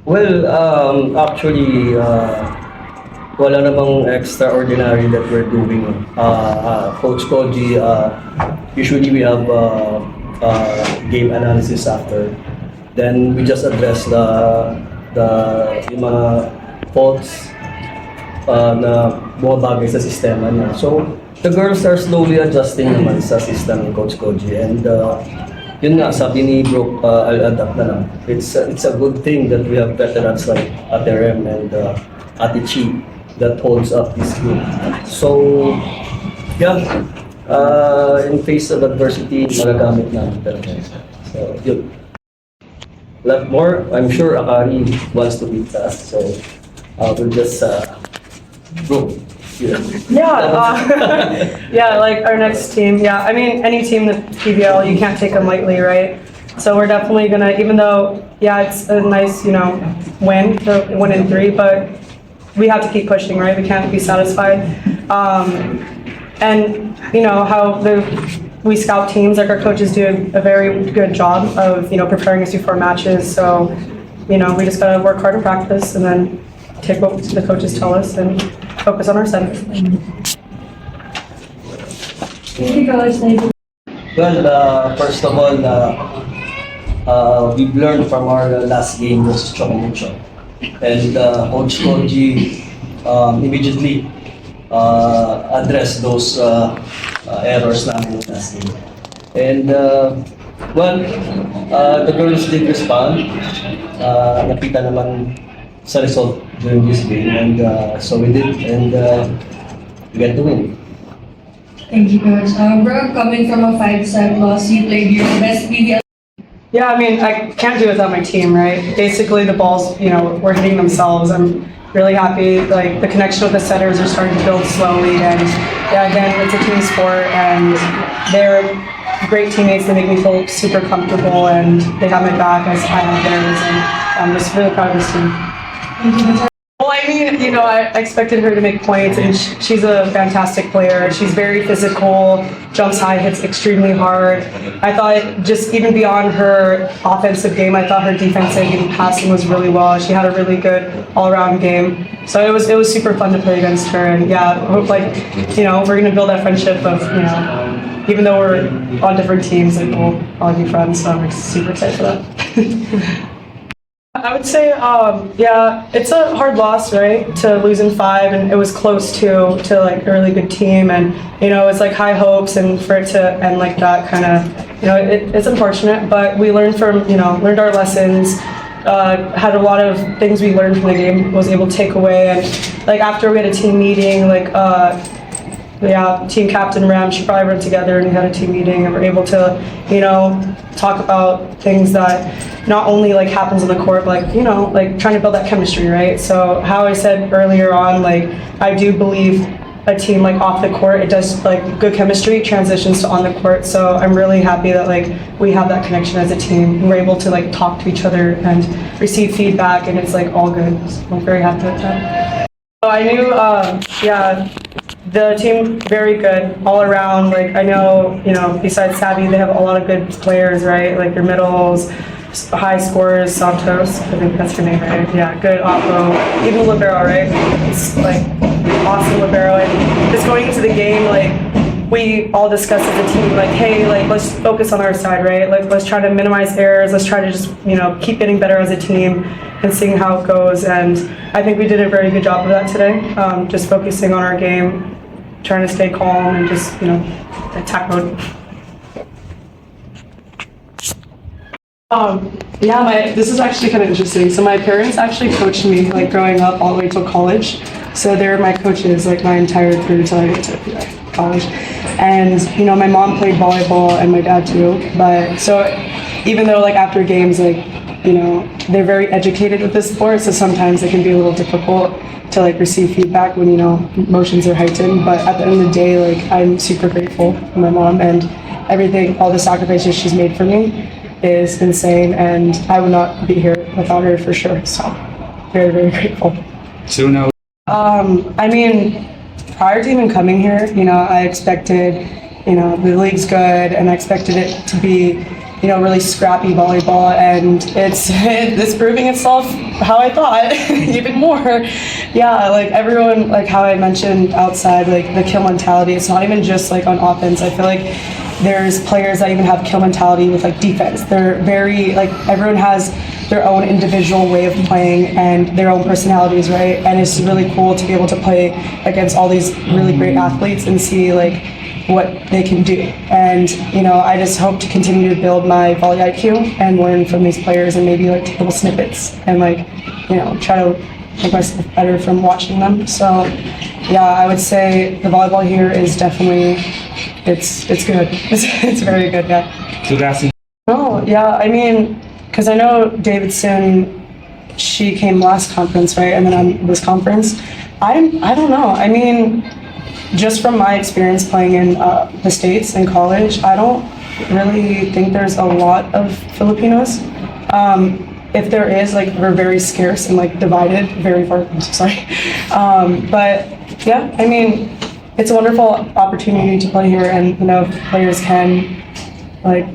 Well, actually, wala namang extraordinary that we're doing. Coach Koji, usually we have game analysis after. Then we just address the yung mga faults na bumabagay sa sistema niya. So, the girls are slowly adjusting naman sa system ni Coach Koji. And yun nga, sabi ni Brooke, I'll adapt na lang. It's a good thing that we have veterans like Ate Rem and Ate Chi that holds up this group. So, yeah, in face of adversity, magagamit namin talaga. So, yun. A lot more, I'm sure Akari wants to beat us. So, we'll just go. Yeah, like our next team. Yeah, I mean, any team in the PBL, you can't take them lightly, right? So we're definitely gonna, even though, yeah, it's a nice, win, the 1-3, but we have to keep pushing, right? We can't be satisfied. And how we scout teams, like our coaches do a very good job of, preparing us before matches. So, we just gotta work hard in practice and then take what the coaches tell us and focus on our center. Well, first of all, we've learned from our last game versus Chocomucho. And Coach Koji immediately addressed those errors namin last game. And, the girls did respond. Nakita naman sa result during this game, and so we did, and we got to win. Thank you, Coach. Brooke, coming from a 5-set loss, you played your best PBL. Yeah, I mean, I can't do it without my team, right? Basically, the balls, were hitting themselves. I'm really happy. Like, the connection with the setters are starting to build slowly, and yeah, again, it's a team sport, and they're great teammates. They make me feel super comfortable, and they have my back as I have theirs, and I'm just really proud of this team. Well, I mean, I expected her to make points, and she's a fantastic player. She's very physical, jumps high, hits extremely hard. I thought just even beyond her offensive game, I thought her defensive and passing was really well. She had a really good all-around game. So it was super fun to play against her, and yeah, I hope we're gonna build that friendship of even though we're on different teams, like we'll probably be friends. So I'm super excited for that. I would say, yeah, it's a hard loss, right? To lose in 5, and it was close to like a really good team, and it's like high hopes, and for it to end like that, kind of, it's unfortunate. But we learned learned our lessons. Had a lot of things we learned from the game, was able to take away, and like after we had a team meeting, like team captain Ram, she probably went together and we had a team meeting, and we're able to, talk about things that not only like happens on the court, but like trying to build that chemistry, right? So how I said earlier on, like I do believe a team like off the court, it does like good chemistry transitions to on the court. So I'm really happy that like we have that connection as a team. We're able to like talk to each other and receive feedback, and it's like all good. So I'm very happy with that. So I knew, the team very good all around. Like I know, besides Savvy, they have a lot of good players, right? Like their middles, high scorers, Santos, I think that's her name, right? Yeah, good oppo, even libero, right? It's like awesome libero. And just going into the game, like we all discussed as a team, like, hey, like let's focus on our side, right? Like let's try to minimize errors. Let's try to just, keep getting better as a team and seeing how it goes. And I think we did a very good job of that today. Just focusing on our game, trying to stay calm, and just, attack mode. This is actually kind of interesting. So my parents actually coached me like growing up all the way till college. So they're my coaches like my entire career till I get to college. And my mom played volleyball and my dad too. But so even though like after games, like they're very educated with this sport, so sometimes it can be a little difficult to like receive feedback when emotions are heightened. But at the end of the day, like I'm super grateful for my mom, and everything, all the sacrifices she's made for me is insane, and I would not be here without her for sure. So very, very grateful. So now, I mean, prior to even coming here, I expected, the league's good, and I expected it to be, really scrappy volleyball, and it's proving itself how I thought, even more. Yeah, like everyone, like how I mentioned outside, like the kill mentality, it's not even just like on offense. I feel like there's players that even have kill mentality with like defense. They're very, like, everyone has their own individual way of playing and their own personalities, right? And it's really cool to be able to play against all these really great athletes and see like what they can do. And I just hope to continue to build my volley IQ and learn from these players, and maybe like take little snippets and like try to make myself better from watching them. So yeah, I would say the volleyball here is definitely it's good. It's very good. Yeah. Oh yeah, I mean, because I know Davidson, she came last conference, right? And then on this conference, I don't know. I mean, just from my experience playing in the States in college, I don't really think there's a lot of Filipinos. If there is, like, we're very scarce and like divided, very far. I'm so sorry. But yeah, I mean, it's a wonderful opportunity to play here, and players can like,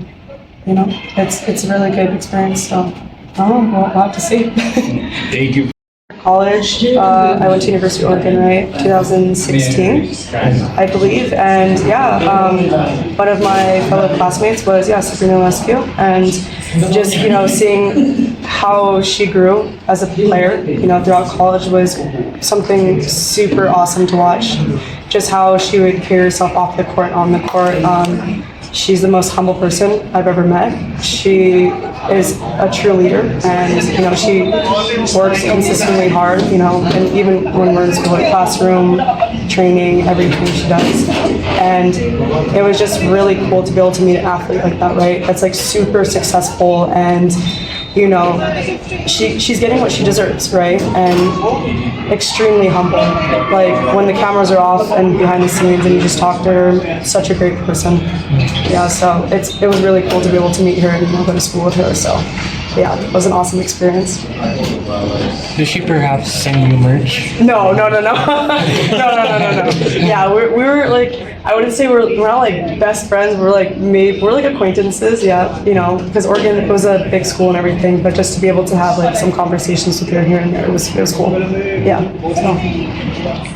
it's a really good experience. So we'll have to see. Thank you. College, I went to University of Oregon, right, 2016, I believe, and one of my fellow classmates was, Sabrina Lescue, and just, seeing how she grew as a player, throughout college was something super awesome to watch. Just how she would carry herself off the court, on the court. She's the most humble person I've ever met. She is a true leader, and she works consistently hard, and even when we're in school, like classroom, training, everything she does. And it was just really cool to be able to meet an athlete like that, right? That's like super successful, and she's getting what she deserves, right? And extremely humble. Like when the cameras are off and behind the scenes and you just talk to her, such a great person. Yeah, so it was really cool to be able to meet her and go to school with her. So yeah, it was an awesome experience. Does she perhaps send you merch? No. No. Yeah, we were like, I wouldn't say we're not like best friends. We're like acquaintances. Yeah, because Oregon was a big school and everything. But just to be able to have like some conversations with her here and there, it was cool. Yeah. So.